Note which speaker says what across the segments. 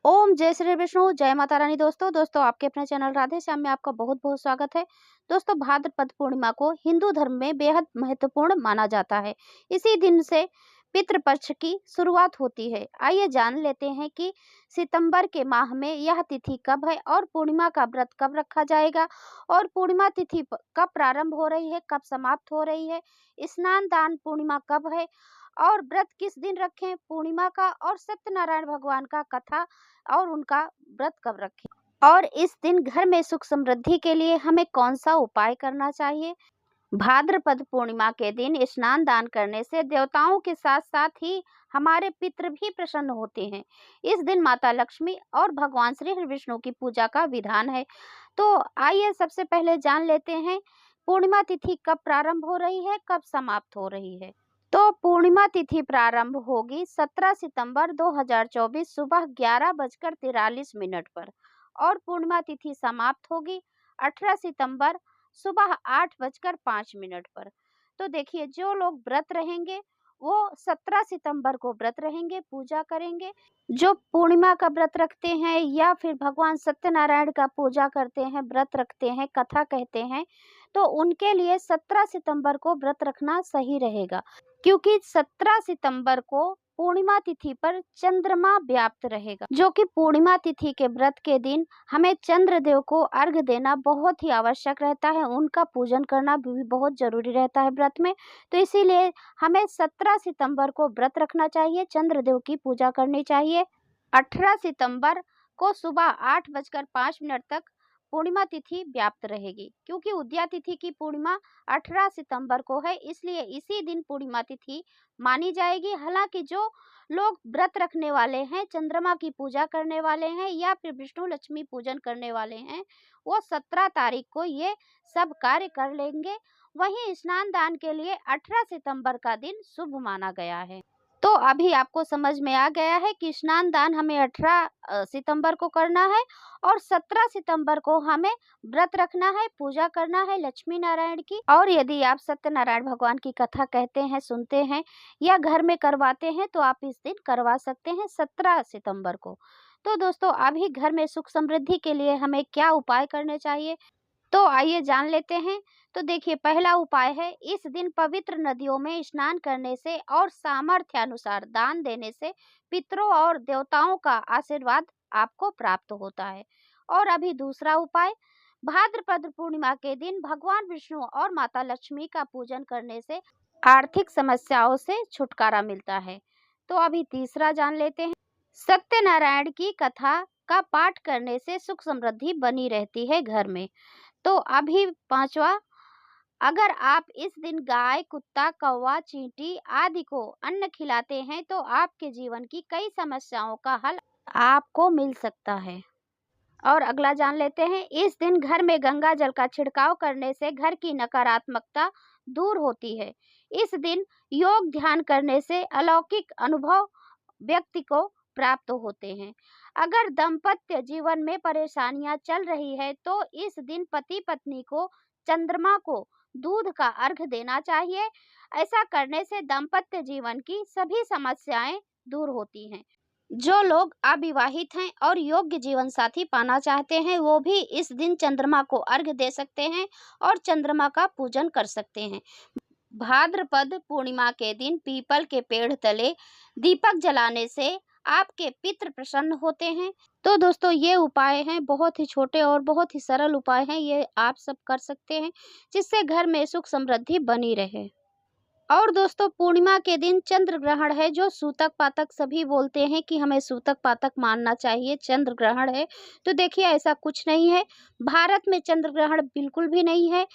Speaker 1: ओम जय श्री विष्णु, जय माता रानी। दोस्तों आपके अपने चैनल राधे श्याम में आपका बहुत-बहुत स्वागत है। दोस्तों भाद्रपद पूर्णिमा को हिंदू धर्म में बेहद महत्वपूर्ण माना जाता है। इसी दिन से पितृपक्ष की शुरुआत होती है। आइए जान लेते हैं कि सितंबर के माह में यह तिथि कब है और पूर्णिमा का व्रत कब रखा जाएगा और पूर्णिमा तिथि कब प्रारंभ हो रही है, कब समाप्त हो रही है, स्नान दान पूर्णिमा कब है और व्रत किस दिन रखें पूर्णिमा का, और सत्यनारायण भगवान का कथा और उनका व्रत कब रखें, और इस दिन घर में सुख समृद्धि के लिए हमें कौन सा उपाय करना चाहिए। भाद्रपद पूर्णिमा के दिन स्नान दान करने से देवताओं के साथ साथ ही हमारे पितृ भी प्रसन्न होते हैं। इस दिन माता लक्ष्मी और भगवान श्री विष्णु की पूजा का विधान है। तो आइए सबसे पहले जान लेते हैं पूर्णिमा तिथि कब प्रारंभ हो रही है, कब समाप्त हो रही है। तो पूर्णिमा तिथि प्रारंभ होगी 17 सितंबर 2024 सुबह 11:43 पर और पूर्णिमा तिथि समाप्त होगी 18 सितंबर सुबह 8:05 पर। तो देखिए, जो लोग व्रत रहेंगे वो 17 सितंबर को व्रत रहेंगे, पूजा करेंगे। जो पूर्णिमा का व्रत रखते हैं या फिर भगवान सत्यनारायण का पूजा करते हैं, व्रत रखते हैं, कथा कहते हैं, तो उनके लिए 17 सितंबर को व्रत रखना सही रहेगा, क्योंकि 17 सितंबर को पूर्णिमा तिथि पर चंद्रमा व्याप्त रहेगा, जो कि पूर्णिमा तिथि के व्रत के दिन हमें चंद्रदेव को अर्घ देना बहुत ही आवश्यक रहता है, उनका पूजन करना भी बहुत जरूरी रहता है व्रत में। तो इसीलिए हमें 17 सितंबर को व्रत रखना चाहिए, चंद्रदेव की पूजा करनी चाहिए। 18 सितंबर को सुबह 8:05 तक पूर्णिमा तिथि व्याप्त रहेगी, क्योंकि उदया तिथि की पूर्णिमा 18 सितंबर को है, इसलिए इसी दिन पूर्णिमा तिथि मानी जाएगी। हालांकि जो लोग व्रत रखने वाले हैं, चंद्रमा की पूजा करने वाले हैं या फिर विष्णु लक्ष्मी पूजन करने वाले हैं, वो 17 तारीख को ये सब कार्य कर लेंगे। वहीं स्नान दान के लिए 18 सितंबर का दिन शुभ माना गया है। तो अभी आपको समझ में आ गया है कि स्नान दान हमें 18 सितंबर को करना है और 17 सितंबर को हमें व्रत रखना है, पूजा करना है लक्ष्मी नारायण की। और यदि आप सत्यनारायण भगवान की कथा कहते हैं, सुनते हैं या घर में करवाते हैं, तो आप इस दिन करवा सकते हैं 17 सितंबर को। तो दोस्तों अभी घर में सुख समृद्धि के लिए हमें क्या उपाय करने चाहिए, तो आइए जान लेते हैं। तो देखिए, पहला उपाय है, इस दिन पवित्र नदियों में स्नान करने से और सामर्थ्य अनुसार दान देने से पितरों और देवताओं का आशीर्वाद आपको प्राप्त होता है। और अभी दूसरा उपाय, भाद्रपद पूर्णिमा के दिन भगवान विष्णु और माता लक्ष्मी का पूजन करने से आर्थिक समस्याओं से छुटकारा मिलता है। तो अभी तीसरा जान लेते हैं, सत्यनारायण की कथा का पाठ करने से सुख समृद्धि बनी रहती है घर में। तो अभी पांचवा, अगर आप इस दिन गाय, कुत्ता, कौवा, चींटी आदि को अन्न खिलाते हैं तो आपके जीवन की कई समस्याओं का हल आपको मिल सकता है। और अगला जान लेते हैं, इस दिन घर में गंगा जल का छिड़काव करने से घर की नकारात्मकता दूर होती है। इस दिन योग ध्यान करने से अलौकिक अनुभव व्यक्ति को प्राप्त होते हैं। अगर दाम्पत्य जीवन में परेशानियां चल रही है तो इस दिन पति पत्नी को चंद्रमा को दूध का अर्घ देना चाहिए। ऐसा करने से दाम्पत्य जीवन की सभी समस्याएं दूर होती हैं। जो लोग अविवाहित हैं और योग्य जीवन साथी पाना चाहते हैं, वो भी इस दिन चंद्रमा को अर्घ दे सकते हैं और चंद्रमा का पूजन कर सकते हैं। भाद्रपद पूर्णिमा के दिन पीपल के पेड़ तले दीपक जलाने से आपके पितृ प्रसन्न होते हैं। तो दोस्तों ये उपाय हैं, बहुत ही छोटे और बहुत ही सरल उपाय हैं, ये आप सब कर सकते हैं, जिससे घर में सुख समृद्धि बनी रहे। और दोस्तों पूर्णिमा के दिन चंद्र ग्रहण है, जो सूतक पातक सभी बोलते हैं कि हमें सूतक पातक मानना चाहिए, चंद्र ग्रहण है। तो देखिए, ऐसा कुछ नहीं है, भारत में चंद्र ग्रहण बिल्कुल भी नहीं है,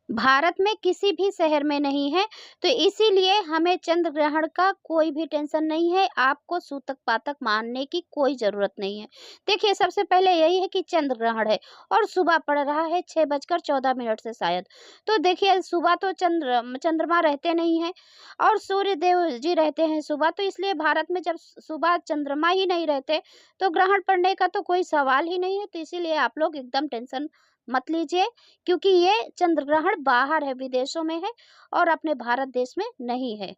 Speaker 1: भारत में किसी भी शहर में नहीं है। तो इसीलिए हमें चंद्र ग्रहण का कोई भी टेंशन नहीं है, आपको सूतक पातक मानने की कोई जरूरत नहीं है। देखिए, सबसे पहले यही है कि चंद्र ग्रहण है और सुबह पड़ रहा है 6:14 से शायद। तो देखिए, सुबह तो चंद्रमा रहते नहीं है और सूर्य देव जी रहते हैं सुबह, तो इसलिए भारत में जब सुबह चंद्रमा ही नहीं रहते तो ग्रहण पड़ने का तो कोई सवाल ही नहीं है। तो इसीलिए आप लोग एकदम टेंशन मत लीजिए, क्योंकि ये चंद्र ग्रहण बाहर है, विदेशों में है और अपने भारत देश में नहीं है।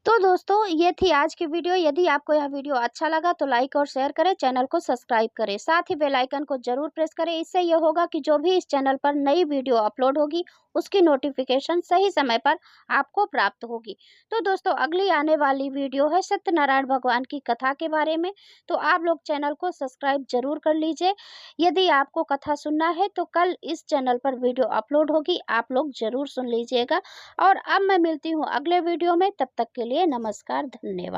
Speaker 1: तो दोस्तों ये थी आज की वीडियो। यदि आपको यह वीडियो अच्छा लगा तो लाइक और शेयर करें, चैनल को सब्सक्राइब करें, साथ ही बेल आइकन को जरूर प्रेस करें। इससे यह होगा कि जो भी इस चैनल पर नई वीडियो अपलोड होगी उसकी नोटिफिकेशन सही समय पर आपको प्राप्त होगी। तो दोस्तों अगली आने वाली वीडियो है सत्यनारायण भगवान की कथा के बारे में, तो आप लोग चैनल को सब्सक्राइब जरूर कर लीजिए। यदि आपको कथा सुनना है तो कल इस चैनल पर वीडियो अपलोड होगी, आप लोग जरूर सुन लीजिएगा। और अब मैं मिलती हूँ अगले वीडियो में, तब तक के लिए नमस्कार, धन्यवाद।